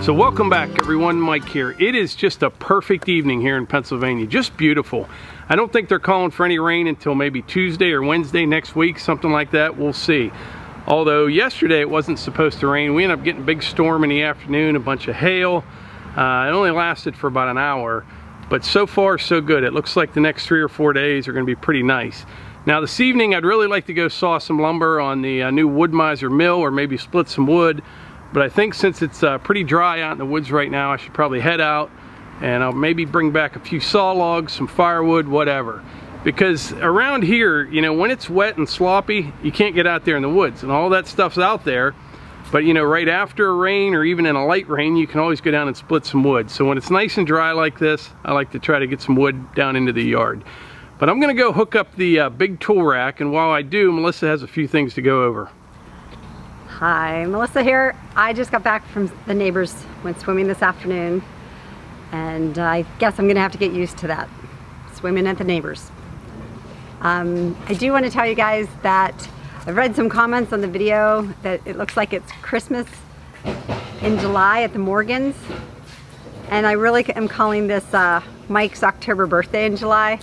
So welcome back everyone, Mike here. It is just a perfect evening here in Pennsylvania, just beautiful. I don't think they're calling for any rain until maybe Tuesday or Wednesday next week, something like that, we'll see. Although yesterday it wasn't supposed to rain. We ended up getting a big storm in the afternoon, a bunch of hail. It only lasted for about an hour, but so far so good. It looks like the next 3 or 4 days are gonna be pretty nice. Now this evening I'd really like to go saw some lumber on the new Wood-Mizer mill, or maybe split some wood. But I think since it's pretty dry out in the woods right now, I should probably head out and I'll maybe bring back a few saw logs, some firewood, whatever. Because around here, you know, when it's wet and sloppy, you can't get out there in the woods, and all that stuff's out there. But you know, right after a rain or even in a light rain, you can always go down and split some wood. So when it's nice and dry like this, I like to try to get some wood down into the yard. But I'm gonna go hook up the big tool rack, and while I do, Melissa has a few things to go over. Hi, Melissa here. I just got back from the neighbors, went swimming this afternoon, and I guess I'm gonna have to get used to that, swimming at the neighbors. I do want to tell you guys that I've read some comments on the video that it looks like it's Christmas in July at the Morgans, and I really am calling this Mike's October birthday in July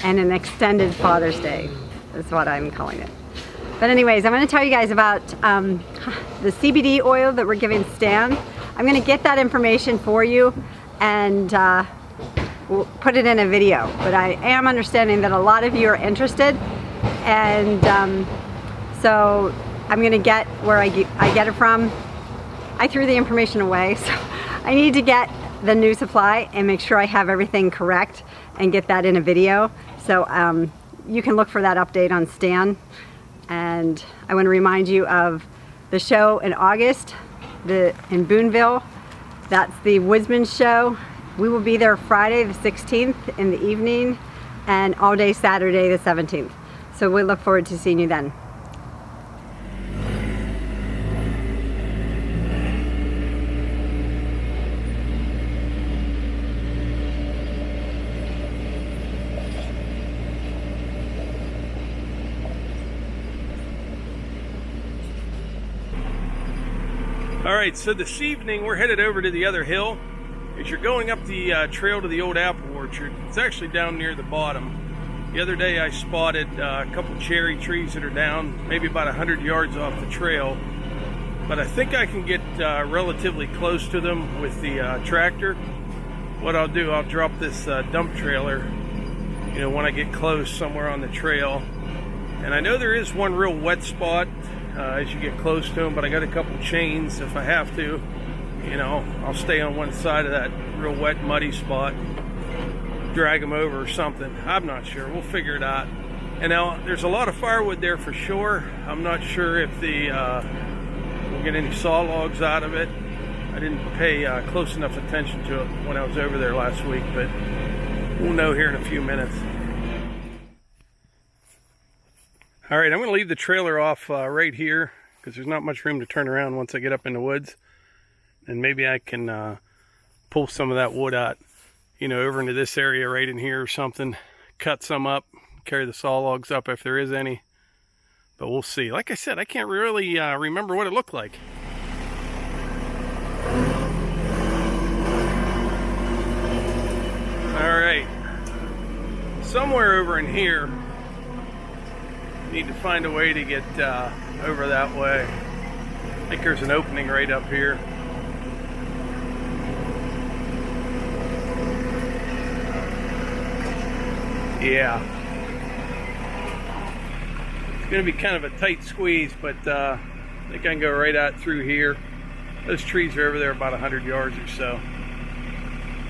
and an extended Father's Day is what I'm calling it. But anyways, I'm going to tell you guys about the CBD oil that we're giving Stan. I'm going to get that information for you and we'll put it in a video. But I am understanding that a lot of you are interested, and so I'm going to get where I get it from. I threw the information away, so I need to get the new supply and make sure I have everything correct and get that in a video. So you can look for that update on Stan. And I want to remind you of the show in August in Boonville. That's the Woodsman show. We will be there Friday the 16th in the evening and all day Saturday the 17th. So we look forward to seeing you then. Alright, so this evening we're headed over to the other hill. As you're going up the trail to the old apple orchard, it's actually down near the bottom. The other day I spotted a couple cherry trees that are down maybe about 100 yards off the trail. But I think I can get relatively close to them with the tractor. What I'll do, I'll drop this dump trailer, you know, when I get close somewhere on the trail. And I know there is one real wet spot as you get close to them, but I got a couple chains. If I have to, you know, I'll stay on one side of that real wet muddy spot, drag them over or something. I'm not sure, we'll figure it out. And now there's a lot of firewood there for sure. I'm not sure if we'll get any saw logs out of it. I didn't pay close enough attention to it when I was over there last week, but we'll know here in a few minutes. Alright, I'm going to leave the trailer off right here because there's not much room to turn around once I get up in the woods. And maybe I can pull some of that wood out, you know, over into this area right in here or something. Cut some up, carry the saw logs up if there is any. But we'll see. Like I said, I can't really remember what it looked like. Alright, somewhere over in here, need to find a way to get over that way. I think there's an opening right up here. Yeah. It's going to be kind of a tight squeeze, but I think I can go right out through here. Those trees are over there about 100 yards or so.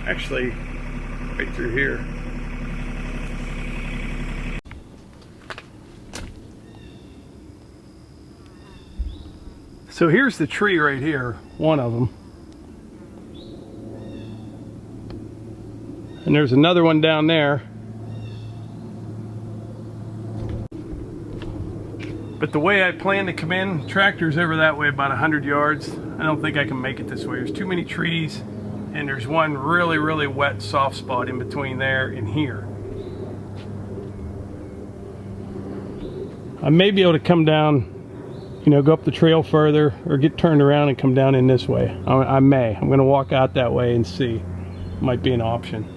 Actually, right through here. So here's the tree right here, one of them. And there's another one down there. But the way I plan to come in, tractor's over that way about 100 yards. I don't think I can make it this way. There's too many trees, and there's one really, really wet soft spot in between there and here. I may be able to come down you know, go up the trail further or get turned around and come down in this way. I'm going to walk out that way and see. Might be an option.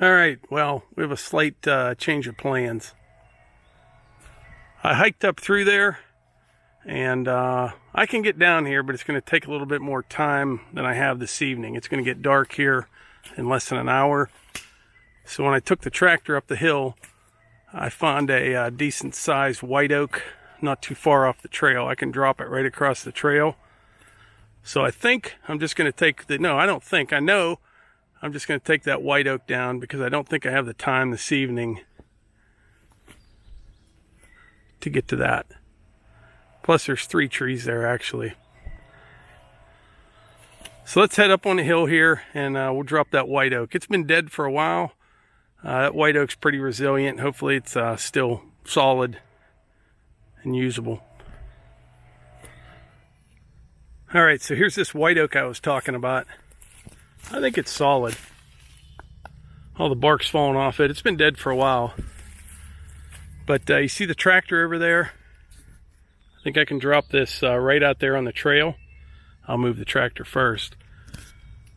All right, well, we have a slight change of plans. I hiked up through there, and I can get down here, but it's going to take a little bit more time than I have this evening. It's going to get dark here in less than an hour. So when I took the tractor up the hill, I found a decent sized white oak not too far off the trail. I can drop it right across the trail. So I think I'm just going to take the, no, I don't think, I know I'm just going to take that white oak down because I don't think I have the time this evening to get to that. Plus there's 3 trees there actually. So let's head up on the hill here and we'll drop that white oak. It's been dead for a while. That white oak's pretty resilient. Hopefully it's still solid and usable. All right, so here's this white oak I was talking about. I think it's solid. All the bark's fallen off it. It's been dead for a while. But you see the tractor over there? I think I can drop this right out there on the trail. I'll move the tractor first.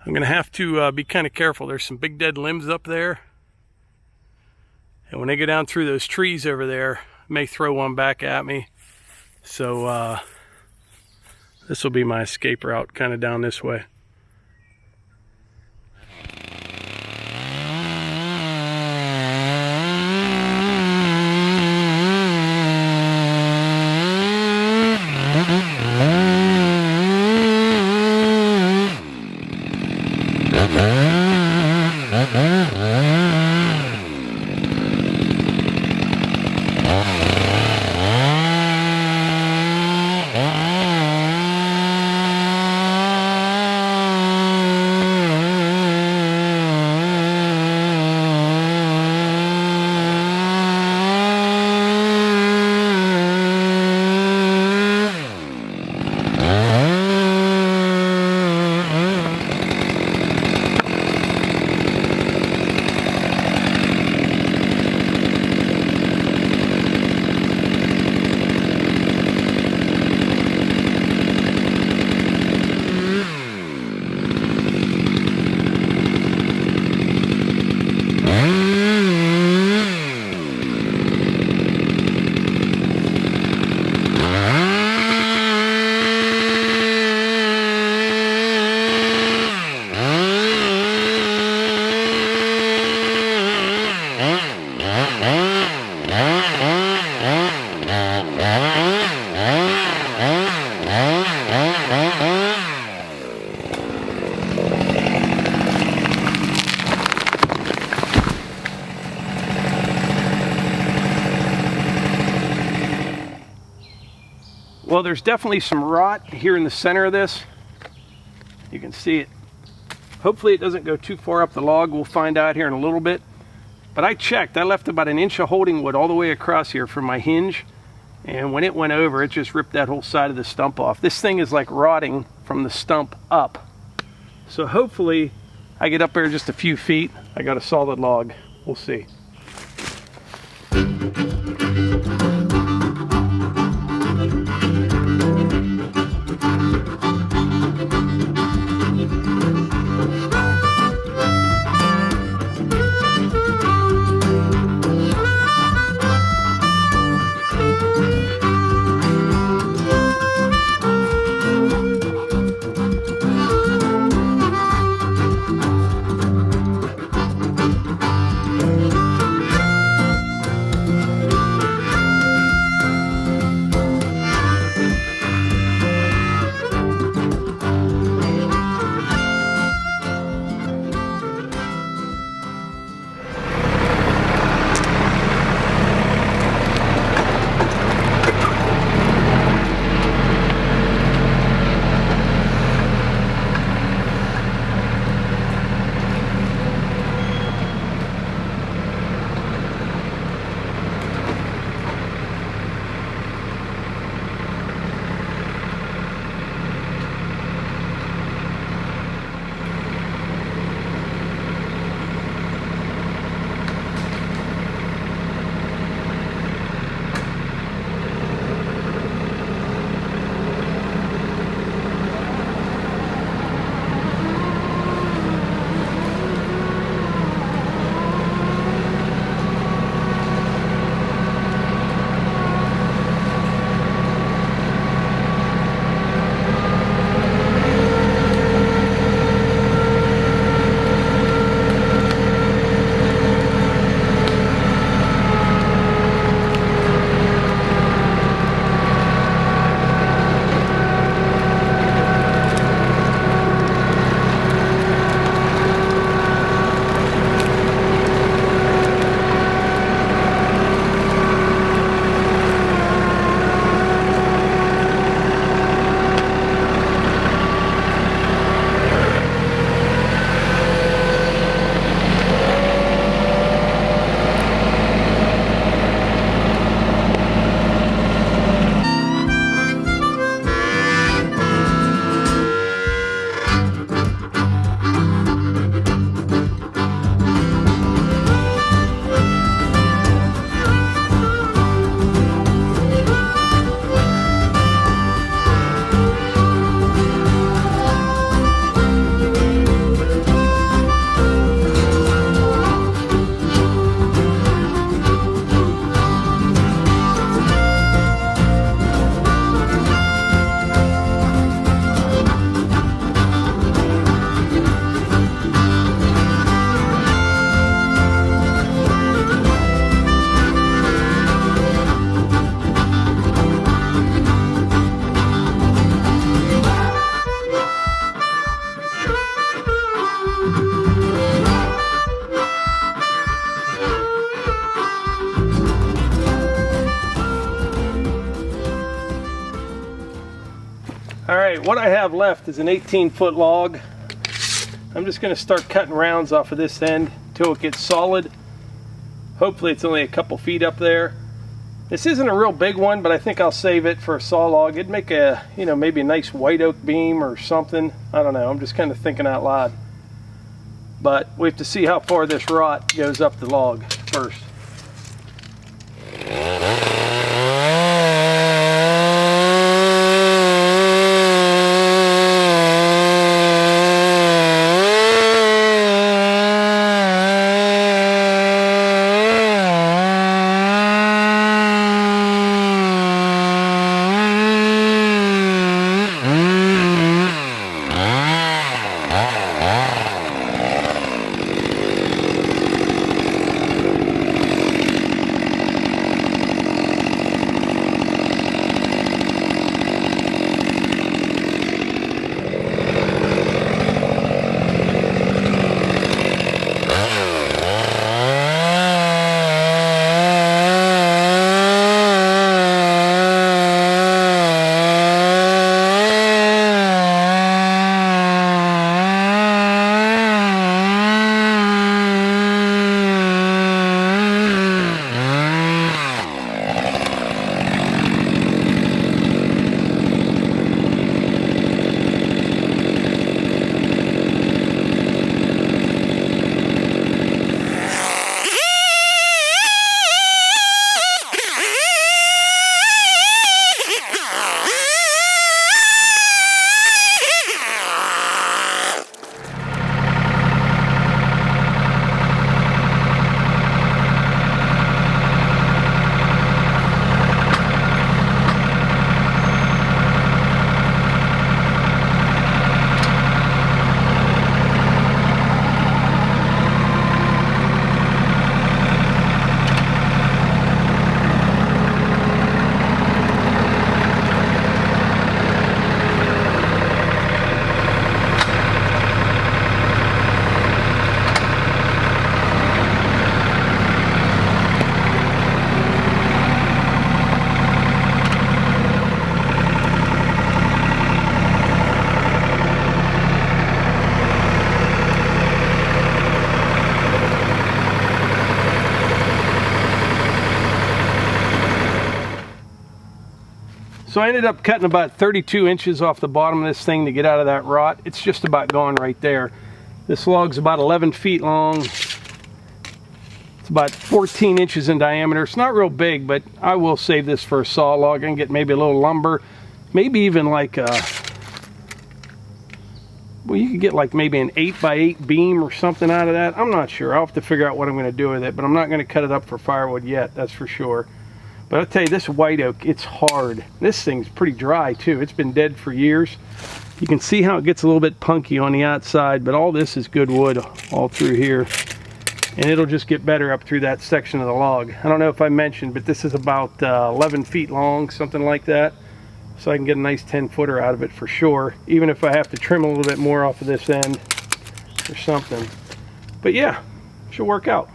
I'm gonna have to be kind of careful. There's some big dead limbs up there. And when they go down through those trees over there, I may throw one back at me. So this will be my escape route, kind of down this way. Well, there's definitely some rot here in the center of this. You can see it. Hopefully it doesn't go too far up the log. We'll find out here in a little bit. But I checked. I left about 1 inch of holding wood all the way across here for my hinge. And when it went over, it just ripped that whole side of the stump off. This thing is like rotting from the stump up. So hopefully I get up there just a few feet. I got a solid log. We'll see. right, what I have left is an 18-foot log. I'm just going to start cutting rounds off of this end until it gets solid. Hopefully it's only a couple feet up there. This isn't a real big one, but I think I'll save it for a saw log. It'd make a, you know, maybe a nice white oak beam or something. I don't know, I'm just kind of thinking out loud. But we have to see how far this rot goes up the log first. So I ended up cutting about 32 inches off the bottom of this thing to get out of that rot. It's just about gone right there. This log's about 11 feet long. It's about 14 inches in diameter. It's not real big, but I will save this for a saw log. I can get maybe a little lumber, maybe even like a, well, you could get like maybe an 8x8 beam or something out of that. I'm not sure. I'll have to figure out what I'm going to do with it, but I'm not going to cut it up for firewood yet, that's for sure. But I'll tell you, this white oak, it's hard. This thing's pretty dry too. It's been dead for years. You can see how it gets a little bit punky on the outside, but all this is good wood all through here. And it'll just get better up through that section of the log. I don't know if I mentioned, but this is about 11 feet long, something like that. So I can get a nice 10-footer out of it for sure, even if I have to trim a little bit more off of this end or something. But yeah, should work out.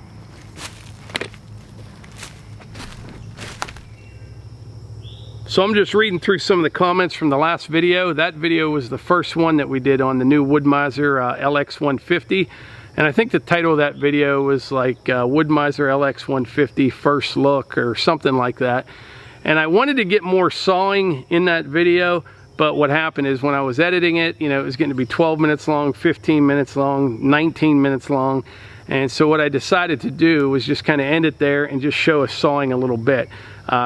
So I'm just reading through some of the comments from the last video. That video was the first one that we did on the new Wood-Mizer LX150. And I think the title of that video was like Wood-Mizer LX150 First Look or something like that. And I wanted to get more sawing in that video, but what happened is when I was editing it, you know, it was getting to be 12 minutes long, 15 minutes long, 19 minutes long. And so what I decided to do was just kind of end it there and just show us sawing a little bit.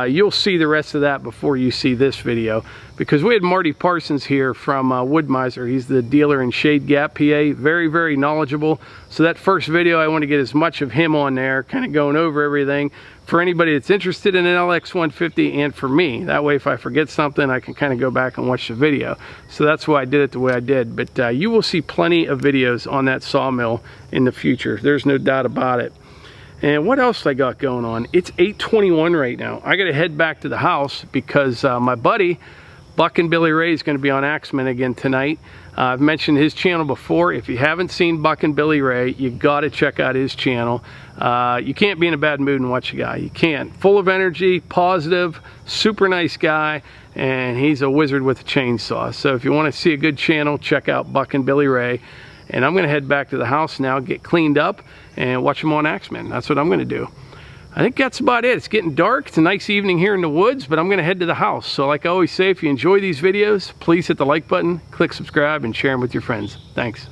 You'll see the rest of that before you see this video, because we had Marty Parsons here from Wood-Mizer. He's the dealer in Shade Gap, PA. Very, very knowledgeable. So that first video, I want to get as much of him on there, kind of going over everything for anybody that's interested in an LX150 and for me. That way, if I forget something, I can kind of go back and watch the video. So that's why I did it the way I did. But you will see plenty of videos on that sawmill in the future. There's no doubt about it. And what else I got going on? It's 8:21 right now. I got to head back to the house because my buddy, Buck and Billy Ray, is going to be on Axeman again tonight. I've mentioned his channel before. If you haven't seen Buck and Billy Ray, you got to check out his channel. You can't be in a bad mood and watch a guy. You can't. Full of energy, positive, super nice guy. and he's a wizard with a chainsaw. So if you want to see a good channel, check out Buck and Billy Ray. And I'm going to head back to the house now, get cleaned up, and watch them on Axemen. That's what I'm going to do. I think that's about it. It's getting dark. It's a nice evening here in the woods, but I'm going to head to the house. So like I always say, if you enjoy these videos, please hit the like button, click subscribe, and share them with your friends. Thanks.